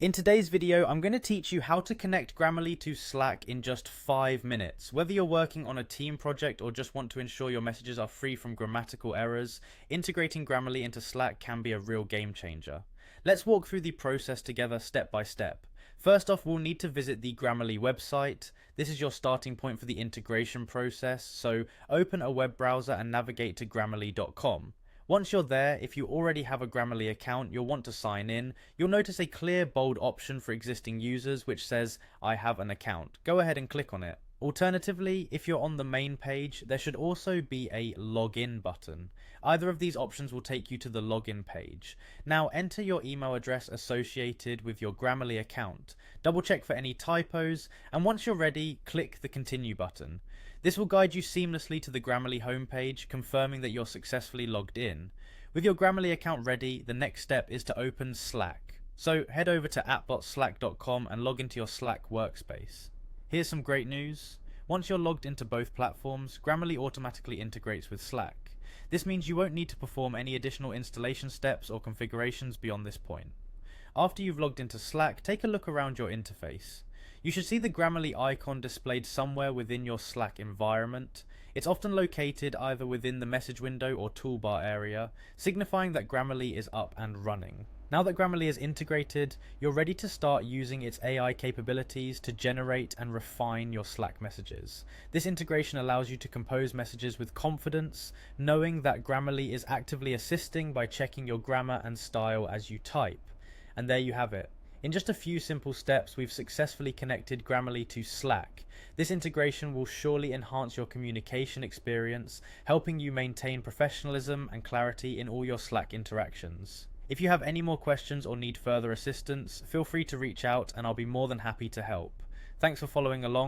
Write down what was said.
In today's video, I'm going to teach you how to connect Grammarly to Slack in just 5 minutes. Whether you're working on a team project or just want to ensure your messages are free from grammatical errors, integrating Grammarly into Slack can be a real game changer. Let's walk through the process together step by step. First off, we'll need to visit the Grammarly website. This is your starting point for the integration process, so open a web browser and navigate to grammarly.com. Once you're there, if you already have a Grammarly account, you'll want to sign in. You'll notice a clear bold option for existing users which says, I have an account. Go ahead and click on it. Alternatively, if you're on the main page, there should also be a login button. Either of these options will take you to the login page. Now enter your email address associated with your Grammarly account. Double check for any typos, and once you're ready, click the continue button. This will guide you seamlessly to the Grammarly homepage, confirming that you're successfully logged in. With your Grammarly account ready, the next step is to open Slack. So head over to app.slack.com and log into your Slack workspace. Here's some great news. Once you're logged into both platforms, Grammarly automatically integrates with Slack. This means you won't need to perform any additional installation steps or configurations beyond this point. After you've logged into Slack, take a look around your interface. You should see the Grammarly icon displayed somewhere within your Slack environment. It's often located either within the message window or toolbar area, signifying that Grammarly is up and running. Now that Grammarly is integrated, you're ready to start using its AI capabilities to generate and refine your Slack messages. This integration allows you to compose messages with confidence, knowing that Grammarly is actively assisting by checking your grammar and style as you type. And there you have it. In just a few simple steps, we've successfully connected Grammarly to Slack. This integration will surely enhance your communication experience, helping you maintain professionalism and clarity in all your Slack interactions. If you have any more questions or need further assistance, feel free to reach out and I'll be more than happy to help. Thanks for following along.